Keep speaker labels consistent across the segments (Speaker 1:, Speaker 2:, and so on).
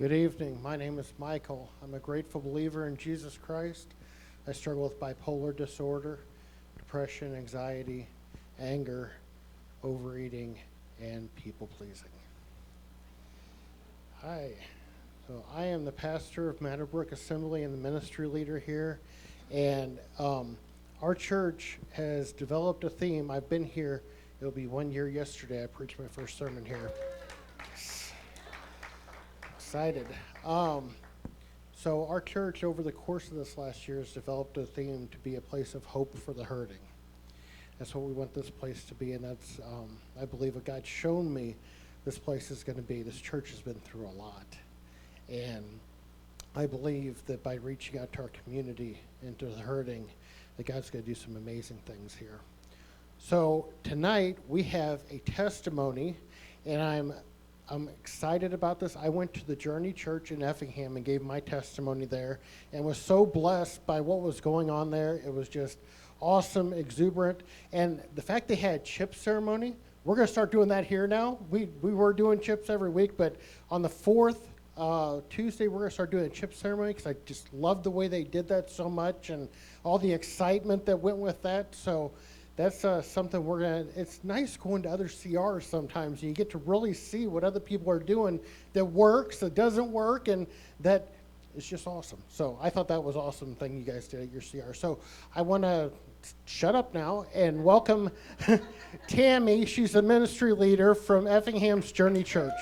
Speaker 1: Good evening. My name is Michael. I'm a grateful believer in Jesus Christ. I struggle with bipolar disorder, depression, anxiety, anger, overeating, and people pleasing. Hi. So I am the pastor of Meadowbrook Assembly and the ministry leader here. And our church has developed a theme. I've been here. It'll be 1 year yesterday. I preached my first sermon here. Excited. So our church over the course of this last year has developed a theme to be a place of hope for the hurting. That's what we want this place to be, and that's, I believe, what God's shown me this place is going to be. This church has been through a lot, and I believe that by reaching out to our community and to the hurting, that God's going to do some amazing things here. So tonight we have a testimony, and I'm excited about this. I went to the Journey Church in Effingham and gave my testimony there and was so blessed by what was going on there. It was just awesome, exuberant. And the fact they had chip ceremony, we're going to start doing that here now. We were doing chips every week, but on the fourth Tuesday, we're going to start doing a chip ceremony because I just love the way they did that so much and all the excitement that went with that. So that's something we're going to, it's nice going to other CRs sometimes. You get to really see what other people are doing that works, that doesn't work, and that is just awesome. So I thought that was an awesome thing you guys did at your CR. So I want to shut up now and welcome Tammy. She's a ministry leader from Effingham's Journey Church.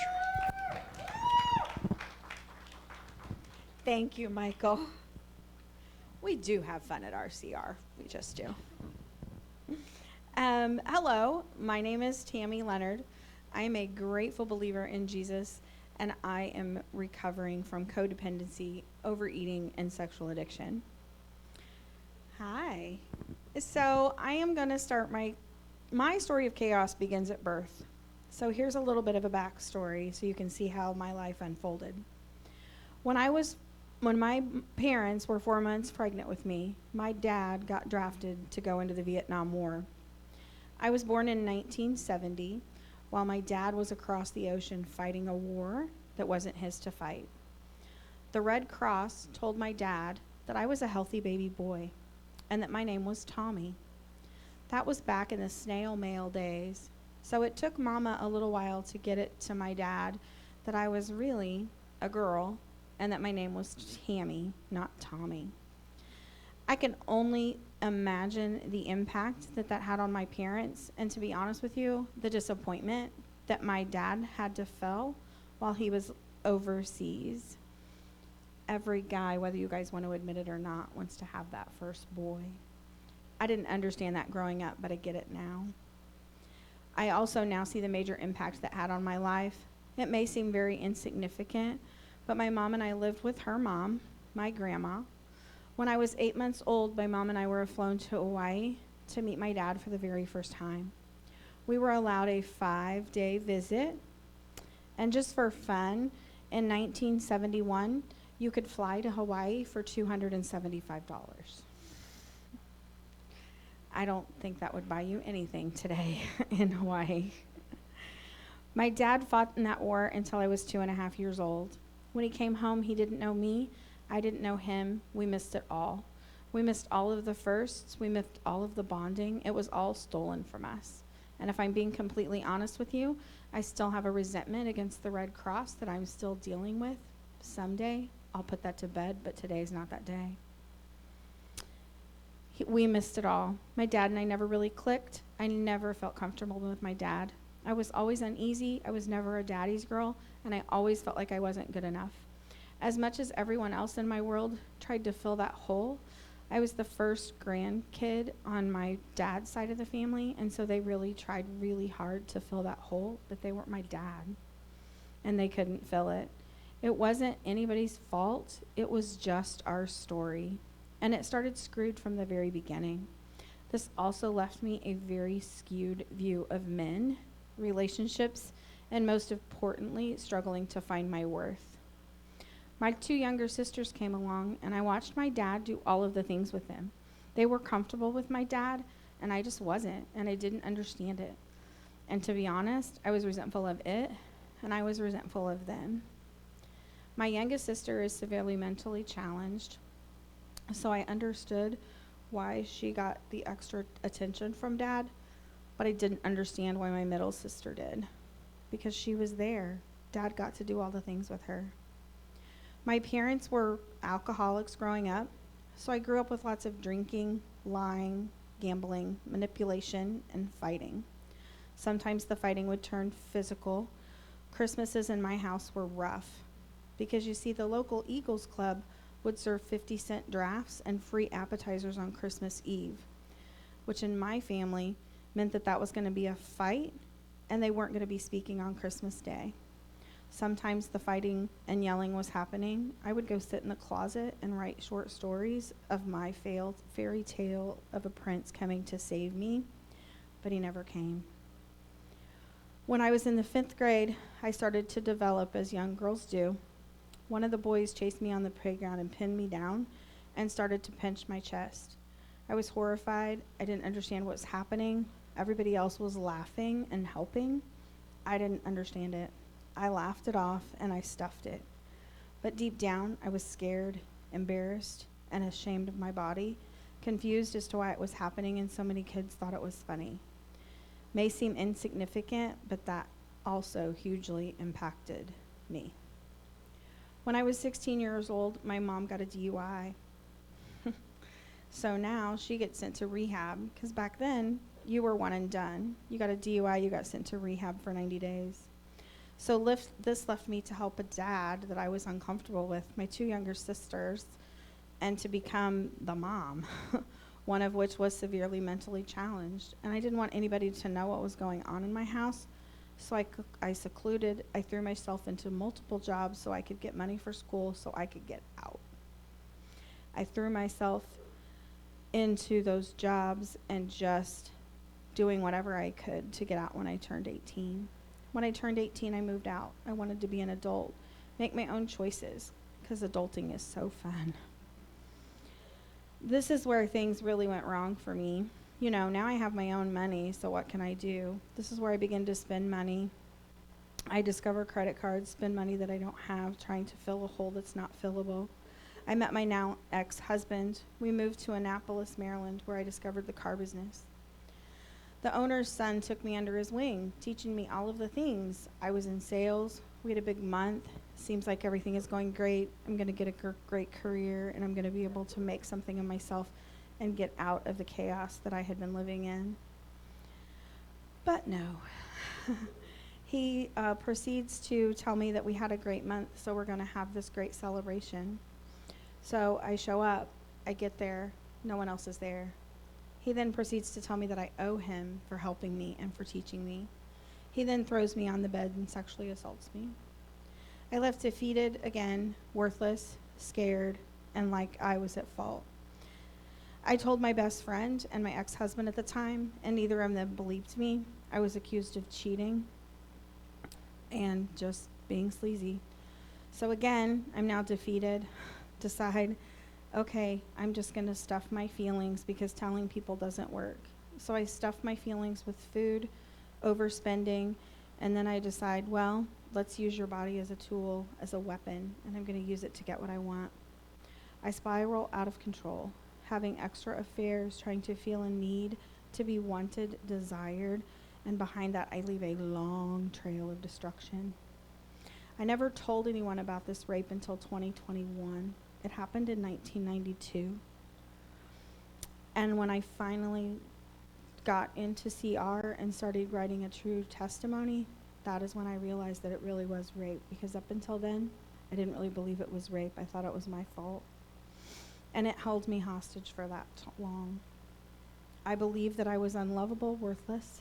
Speaker 2: Thank you, Michael. We do have fun at our CR. We just do. Hello, my name is Tammy Leonard. I am a grateful believer in Jesus, and I am recovering from codependency, overeating, and sexual addiction. Hi. So I am going to start my story of chaos begins at birth. So here's a little bit of a backstory so you can see how my life unfolded. When my parents were 4 months pregnant with me, my dad got drafted to go into the Vietnam War. I was born in 1970 while my dad was across the ocean fighting a war that wasn't his to fight. The Red Cross told my dad that I was a healthy baby boy and that my name was Tommy. That was back in the snail mail days, so it took Mama a little while to get it to my dad that I was really a girl and that my name was Tammy, not Tommy. I can only imagine the impact that had on my parents, and to be honest with you, the disappointment that my dad had to feel while he was overseas. Every guy, whether you guys want to admit it or not, wants to have that first boy. I didn't understand that growing up, but I get it now. I also now see the major impact that had on my life. It may seem very insignificant, but my mom and I lived with her mom, my grandma. When I was 8 months old, my mom and I were flown to Hawaii to meet my dad for the very first time. We were allowed a 5-day visit, and just for fun, in 1971, you could fly to Hawaii for $275. I don't think that would buy you anything today in Hawaii. My dad fought in that war until I was 2.5 years old. When he came home, he didn't know me. I didn't know him. We missed it all. We missed all of the firsts. We missed all of the bonding. It was all stolen from us. And if I'm being completely honest with you, I still have a resentment against the Red Cross that I'm still dealing with. Someday, I'll put that to bed, but today's not that day. We missed it all. My dad and I never really clicked. I never felt comfortable with my dad. I was always uneasy. I was never a daddy's girl, and I always felt like I wasn't good enough. As much as everyone else in my world tried to fill that hole, I was the first grandkid on my dad's side of the family, and so they really tried really hard to fill that hole, but they weren't my dad, and they couldn't fill it. It wasn't anybody's fault. It was just our story, and it started screwed from the very beginning. This also left me a very skewed view of men, relationships, and most importantly, struggling to find my worth. My 2 younger sisters came along, and I watched my dad do all of the things with them. They were comfortable with my dad, and I just wasn't, and I didn't understand it. And to be honest, I was resentful of it, and I was resentful of them. My youngest sister is severely mentally challenged, so I understood why she got the extra attention from Dad, but I didn't understand why my middle sister did, because she was there. Dad got to do all the things with her. My parents were alcoholics growing up, so I grew up with lots of drinking, lying, gambling, manipulation, and fighting. Sometimes the fighting would turn physical. Christmases in my house were rough because you see, the local Eagles Club would serve 50-cent drafts and free appetizers on Christmas Eve, which in my family meant that that was going to be a fight and they weren't going to be speaking on Christmas Day. Sometimes the fighting and yelling was happening. I would go sit in the closet and write short stories of my failed fairy tale of a prince coming to save me, but he never came. When I was in the 5th grade, I started to develop as young girls do. One of the boys chased me on the playground and pinned me down and started to pinch my chest. I was horrified. I didn't understand what was happening. Everybody else was laughing and helping. I didn't understand it. I laughed it off and I stuffed it. But deep down, I was scared, embarrassed, and ashamed of my body, confused as to why it was happening, and so many kids thought it was funny. May seem insignificant, but that also hugely impacted me. When I was 16 years old, my mom got a DUI. So now she gets sent to rehab, because back then, you were one and done. You got a DUI, you got sent to rehab for 90 days. So this left me to help a dad that I was uncomfortable with, my 2 younger sisters, and to become the mom, one of which was severely mentally challenged. And I didn't want anybody to know what was going on in my house, so I secluded. I threw myself into multiple jobs so I could get money for school so I could get out. I threw myself into those jobs and just doing whatever I could to get out when I turned 18. When I turned 18, I moved out. I wanted to be an adult, make my own choices, because adulting is so fun. This is where things really went wrong for me. You know, now I have my own money, so what can I do? This is where I begin to spend money. I discover credit cards, spend money that I don't have, trying to fill a hole that's not fillable. I met my now ex-husband. We moved to Annapolis, Maryland, where I discovered the car business. The owner's son took me under his wing, teaching me all of the things. I was in sales. We had a big month. Seems like everything is going great. I'm going to get a great career, and I'm going to be able to make something of myself and get out of the chaos that I had been living in. But no. He proceeds to tell me that we had a great month, so we're going to have this great celebration. So I show up. I get there. No one else is there. He then proceeds to tell me that I owe him for helping me and for teaching me. He then throws me on the bed and sexually assaults me. I left defeated again, worthless, scared, and like I was at fault. I told my best friend and my ex-husband at the time, and neither of them believed me. I was accused of cheating and just being sleazy. So again, I'm now defeated. Decide, okay, I'm just going to stuff my feelings because telling people doesn't work. So I stuff my feelings with food, overspending, and then I decide, well, let's use your body as a tool, as a weapon, and I'm going to use it to get what I want. I spiral out of control, having extra affairs, trying to feel a need to be wanted, desired, and behind that I leave a long trail of destruction. I never told anyone about this rape until 2021. It happened in 1992. And when I finally got into CR and started writing a true testimony, that is when I realized that it really was rape, because up until then, I didn't really believe it was rape. I thought it was my fault. And it held me hostage for that long. I believed that I was unlovable, worthless,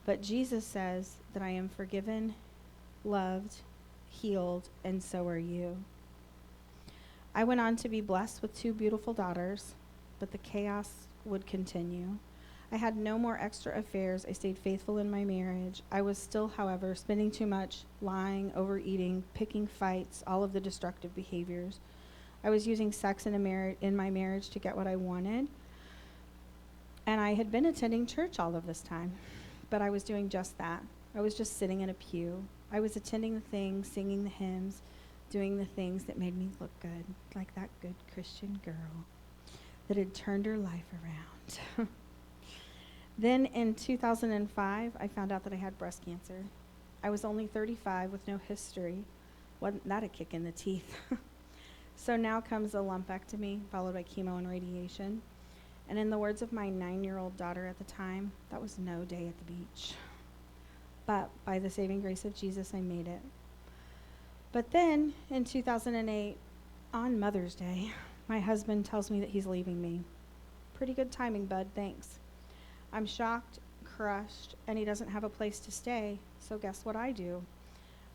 Speaker 2: but Jesus says that I am forgiven, loved, healed, and so are you. I went on to be blessed with 2 beautiful daughters, but the chaos would continue. I had no more extra affairs. I stayed faithful in my marriage. I was still, however, spending too much, lying, overeating, picking fights, all of the destructive behaviors. I was using sex in my marriage to get what I wanted. And I had been attending church all of this time, but I was doing just that. I was just sitting in a pew. I was attending the things, singing the hymns, doing the things that made me look good, like that good Christian girl that had turned her life around. Then in 2005, I found out that I had breast cancer. I was only 35 with no history. Wasn't that a kick in the teeth? So now comes a lumpectomy, followed by chemo and radiation. And in the words of my 9-year-old daughter at the time, that was no day at the beach. But by the saving grace of Jesus, I made it. But then in 2008, on Mother's Day, my husband tells me that he's leaving me. Pretty good timing, bud, thanks. I'm shocked, crushed, and he doesn't have a place to stay. So guess what I do?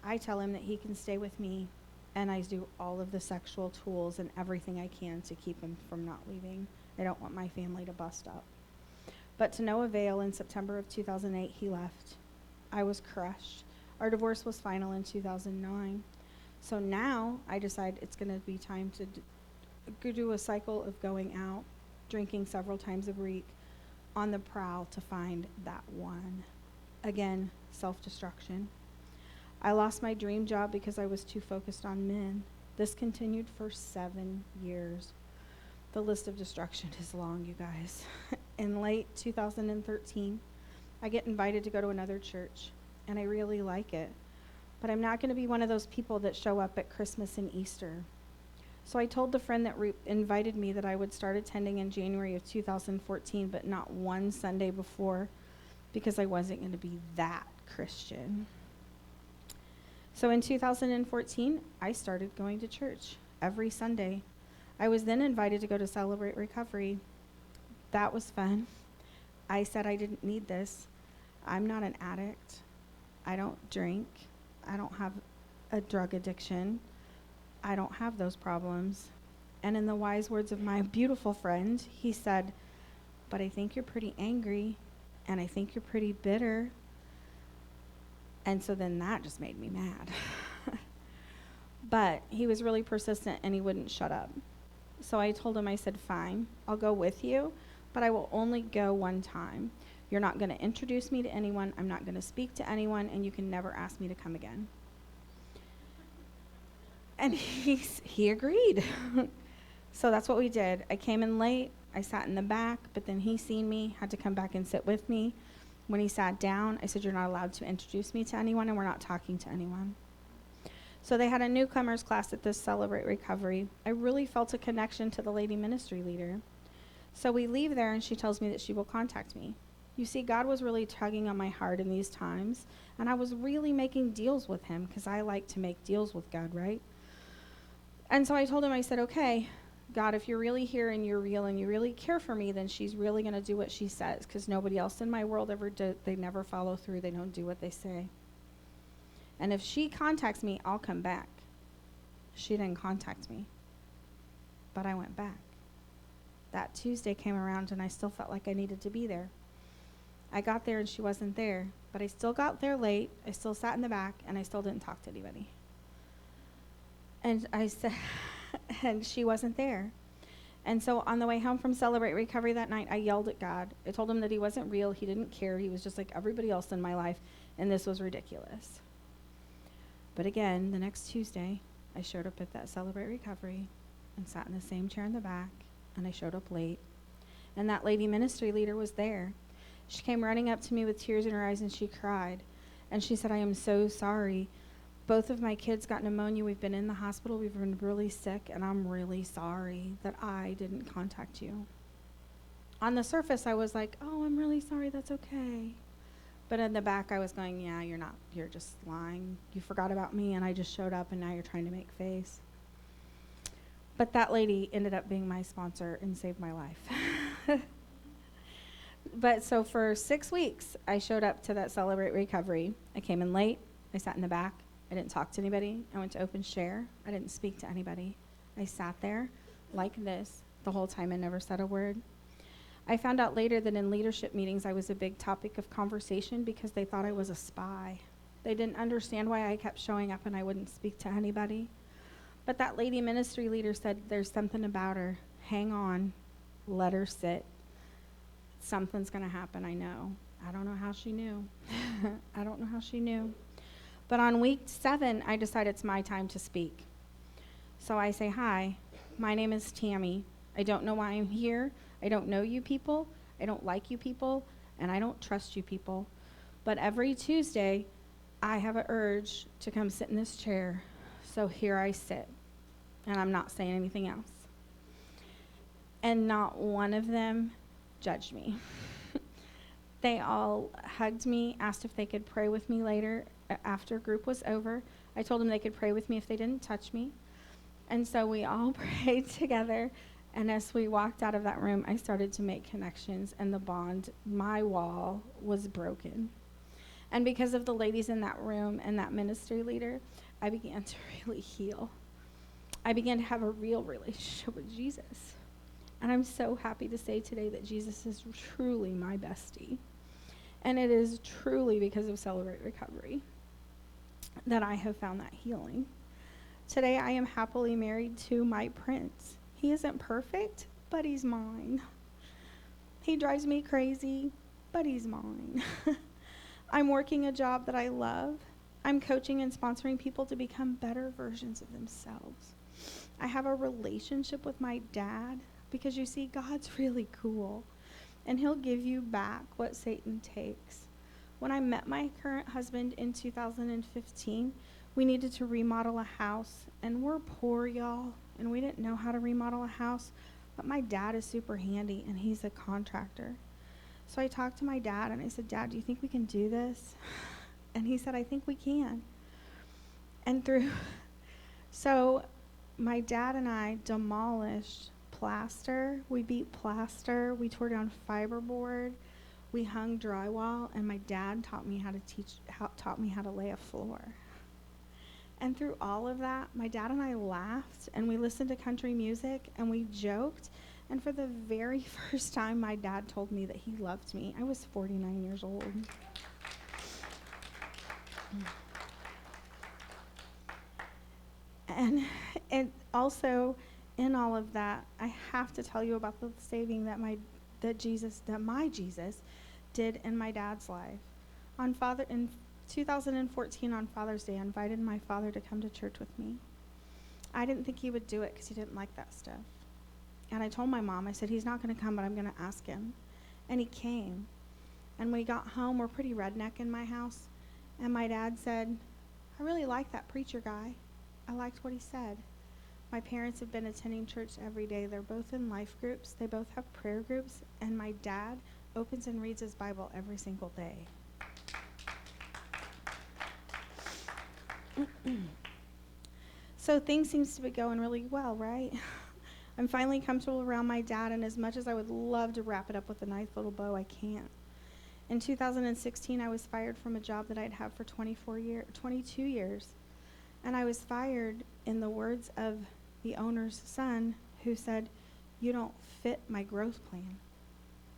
Speaker 2: I tell him that he can stay with me, and I do all of the sexual tools and everything I can to keep him from not leaving. I don't want my family to bust up. But to no avail, in September of 2008, he left. I was crushed. Our divorce was final in 2009. So now I decide it's going to be time to do a cycle of going out, drinking several times a week, on the prowl to find that one. Again, self-destruction. I lost my dream job because I was too focused on men. This continued for 7 years. The list of destruction is long, you guys. In late 2013, I get invited to go to another church, and I really like it. But I'm not going to be one of those people that show up at Christmas and Easter. So I told the friend that invited me that I would start attending in January of 2014, but not one Sunday before, because I wasn't going to be that Christian. So in 2014, I started going to church every Sunday. I was then invited to go to Celebrate Recovery. That was fun. I said I didn't need this. I'm not an addict. I don't drink. I don't have a drug addiction. I don't have those problems. And in the wise words of my beautiful friend, he said, but I think you're pretty angry, and I think you're pretty bitter. And so then that just made me mad. But he was really persistent, and he wouldn't shut up. So I told him, I said, fine, I'll go with you, but I will only go one time. You're not going to introduce me to anyone. I'm not going to speak to anyone, and you can never ask me to come again. And he agreed. So that's what we did. I came in late. I sat in the back, but then he seen me, had to come back and sit with me. When he sat down, I said, you're not allowed to introduce me to anyone, and we're not talking to anyone. So they had a newcomers class at this Celebrate Recovery. I really felt a connection to the lady ministry leader. So we leave there, and she tells me that she will contact me. You see, God was really tugging on my heart in these times, and I was really making deals with him, because I like to make deals with God, right? And so I told him, I said, okay, God, if you're really here and you're real and you really care for me, then she's really going to do what she says, because nobody else in my world ever did. They never follow through. They don't do what they say. And if she contacts me, I'll come back. She didn't contact me, but I went back. That Tuesday came around, and I still felt like I needed to be there. I got there, and she wasn't there, but I still got there late. I still sat in the back, and I still didn't talk to anybody. And I said, and she wasn't there. And so on the way home from Celebrate Recovery that night, I yelled at God. I told him that he wasn't real. He didn't care. He was just like everybody else in my life, and this was ridiculous. But again, the next Tuesday, I showed up at that Celebrate Recovery and sat in the same chair in the back, and I showed up late. And that lady ministry leader was there. She came running up to me with tears in her eyes, and she cried. And she said, I am so sorry. Both of my kids got pneumonia. We've been in the hospital. We've been really sick, and I'm really sorry that I didn't contact you. On the surface, I was like, oh, I'm really sorry. That's okay. But in the back, I was going, yeah, you're not. You're just lying. You forgot about me, and I just showed up, and now you're trying to make face. But that lady ended up being my sponsor and saved my life. But so for 6 weeks, I showed up to that Celebrate Recovery. I came in late. I sat in the back. I didn't talk to anybody. I went to open share. I didn't speak to anybody. I sat there like this the whole time and never said a word. I found out later that in leadership meetings, I was a big topic of conversation because they thought I was a spy. They didn't understand why I kept showing up and I wouldn't speak to anybody. But that lady ministry leader said, there's something about her. Hang on. Let her sit. Something's going to happen, I know. I don't know how she knew. I don't know how she knew. But on week 7, I decided it's my time to speak. So I say, hi, my name is Tammy. I don't know why I'm here. I don't know you people. I don't like you people. And I don't trust you people. But every Tuesday, I have an urge to come sit in this chair. So here I sit. And I'm not saying anything else. And not one of them judged me. They all hugged me, asked if they could pray with me later after group was over. I told them they could pray with me if they didn't touch me. And so we all prayed together. And as we walked out of that room, I started to make connections, and the bond, my wall, was broken. And because of the ladies in that room and that ministry leader, I began to really heal. I began to have a real relationship with Jesus. And I'm so happy to say today that Jesus is truly my bestie. And it is truly because of Celebrate Recovery that I have found that healing. Today I am happily married to my prince. He isn't perfect, but he's mine. He drives me crazy, but he's mine. I'm working a job that I love. I'm coaching and sponsoring people to become better versions of themselves. I have a relationship with my dad because you see, God's really cool. And he'll give you back what Satan takes. When I met my current husband in 2015, we needed to remodel a house. And we're poor, y'all. And we didn't know how to remodel a house. But my dad is super handy, and he's a contractor. So I talked to my dad, and I said, Dad, do you think we can do this? And he said, I think we can. So my dad and I demolished plaster. We beat plaster. We tore down fiberboard. We hung drywall, and my dad taught me how to lay a floor. And through all of that, my dad and I laughed, and we listened to country music, and we joked. And for the very first time, my dad told me that he loved me. I was 49 years old. And also, in all of that, I have to tell you about the saving that my Jesus did in my dad's life. In 2014, on Father's Day, I invited my father to come to church with me. I didn't think he would do it because he didn't like that stuff. And I told my mom, I said, he's not going to come, but I'm going to ask him. And he came. And when we got home, we're pretty redneck in my house. And my dad said, I really like that preacher guy. I liked what he said. My parents have been attending church every day. They're both in life groups. They both have prayer groups. And my dad opens and reads his Bible every single day. So things seems to be going really well, right? I'm finally comfortable around my dad, and as much as I would love to wrap it up with a nice little bow, I can't. In 2016, I was fired from a job that I'd had for 22 years. And I was fired in the words of the owner's son, who said, you don't fit my growth plan.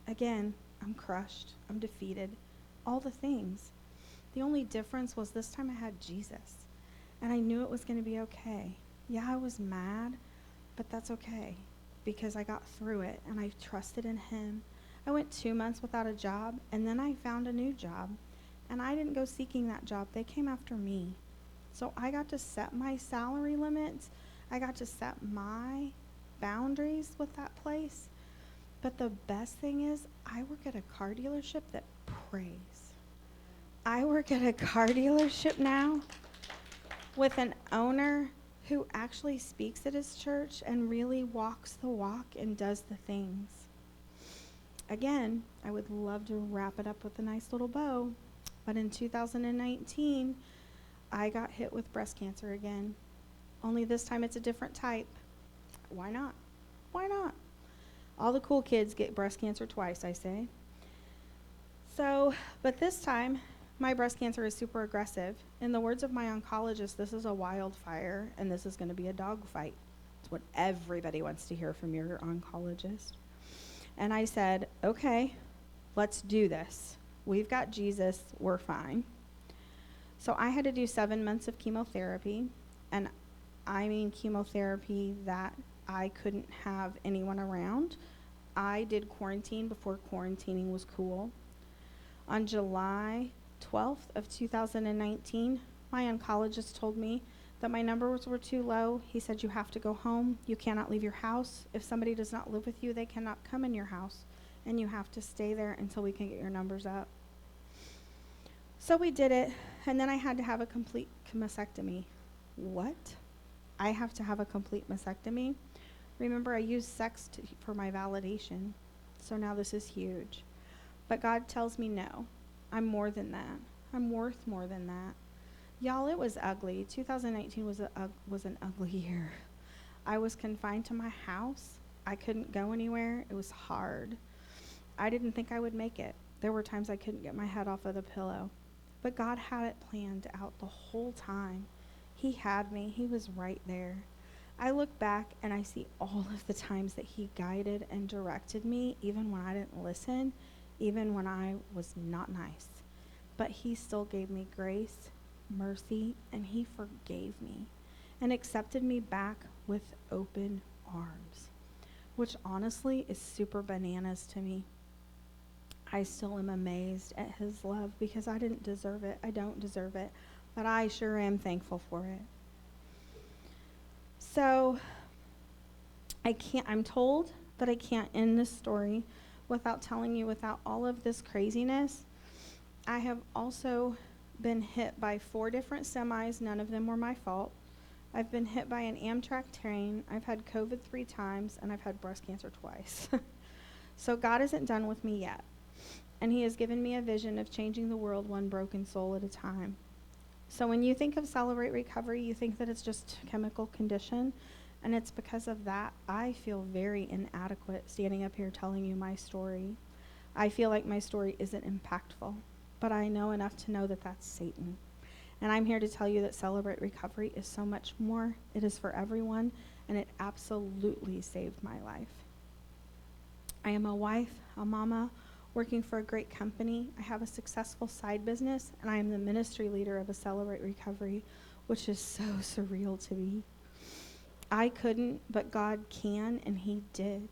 Speaker 2: Again, I'm crushed. I'm defeated. All the things. The only difference was this time I had Jesus. And I knew it was going to be okay. Yeah, I was mad, but that's okay because I got through it and I trusted in him. I went 2 months without a job, and then I found a new job. And I didn't go seeking that job. They came after me. So I got to set my salary limits. I got to set my boundaries with that place. But the best thing is, I work at a car dealership that prays. I work at a car dealership now with an owner who actually speaks at his church and really walks the walk and does the things. Again, I would love to wrap it up with a nice little bow, but in 2019, I got hit with breast cancer again. Only this time it's a different type. Why not? Why not? All the cool kids get breast cancer twice, I say. So, but this time, my breast cancer is super aggressive. In the words of my oncologist, this is a wildfire, and this is going to be a dogfight. It's what everybody wants to hear from your oncologist. And I said, okay, let's do this. We've got Jesus, we're fine. So I had to do 7 months of chemotherapy, and I mean chemotherapy that I couldn't have anyone around. I did quarantine before quarantining was cool. On July 12th of 2019, my oncologist told me that my numbers were too low. He said, you have to go home. You cannot leave your house. If somebody does not live with you, they cannot come in your house. And you have to stay there until we can get your numbers up. So we did it, and then I had to have a complete mastectomy. What? I have to have a complete mastectomy? Remember, I used sex for my validation. So now this is huge. But God tells me no. I'm more than that. I'm worth more than that. Y'all, it was ugly. 2019 was an ugly year. I was confined to my house. I couldn't go anywhere. It was hard. I didn't think I would make it. There were times I couldn't get my head off of the pillow. But God had it planned out the whole time. He had me. He was right there. I look back and I see all of the times that he guided and directed me, even when I didn't listen, even when I was not nice. But he still gave me grace, mercy, and he forgave me and accepted me back with open arms, which honestly is super bananas to me. I still am amazed at his love because I didn't deserve it. I don't deserve it, but I sure am thankful for it. So I'm told that I can't end this story without telling you, without all of this craziness, I have also been hit by 4 different semis. None of them were my fault. I've been hit by an Amtrak train. I've had COVID 3 times, and I've had breast cancer twice. So God isn't done with me yet. And he has given me a vision of changing the world one broken soul at a time. So when you think of Celebrate Recovery, you think that it's just chemical condition. And it's because of that I feel very inadequate standing up here telling you my story. I feel like my story isn't impactful. But I know enough to know that that's Satan. And I'm here to tell you that Celebrate Recovery is so much more. It is for everyone. And it absolutely saved my life. I am a wife, a mama, working for a great company. I have a successful side business, and I am the ministry leader of a Celebrate Recovery, which is so surreal to me. I couldn't, but God can, and he did.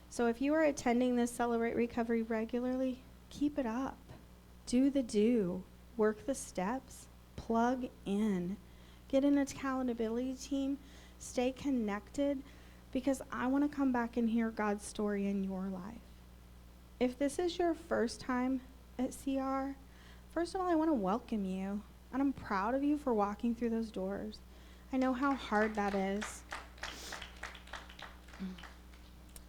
Speaker 2: So if you are attending this Celebrate Recovery regularly, keep it up. Do the do. Work the steps. Plug in. Get an accountability team. Stay connected, because I want to come back and hear God's story in your life. If this is your first time at CR, first of all, I want to welcome you. And I'm proud of you for walking through those doors. I know how hard that is.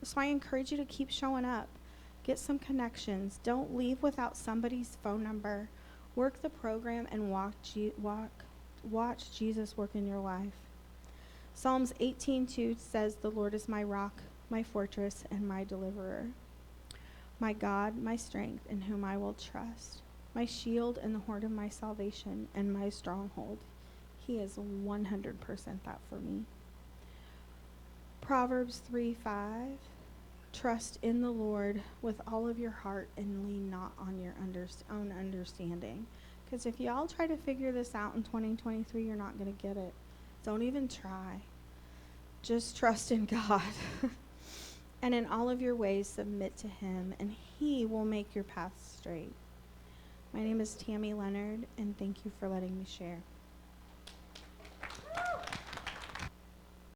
Speaker 2: So I encourage you to keep showing up. Get some connections. Don't leave without somebody's phone number. Work the program and watch Jesus work in your life. Psalms 18:2 says, "The Lord is my rock, my fortress, and my deliverer. My God, my strength, in whom I will trust. My shield and the horn of my salvation, and my stronghold. He is 100% that for me." Proverbs 3:5, "Trust in the Lord with all of your heart and lean not on your own understanding." Because if y'all try to figure this out in 2023, you're not going to get it. Don't even try. Just trust in God. And in all of your ways, submit to him, and he will make your path straight. My name is Tammy Leonard, and thank you for letting me share.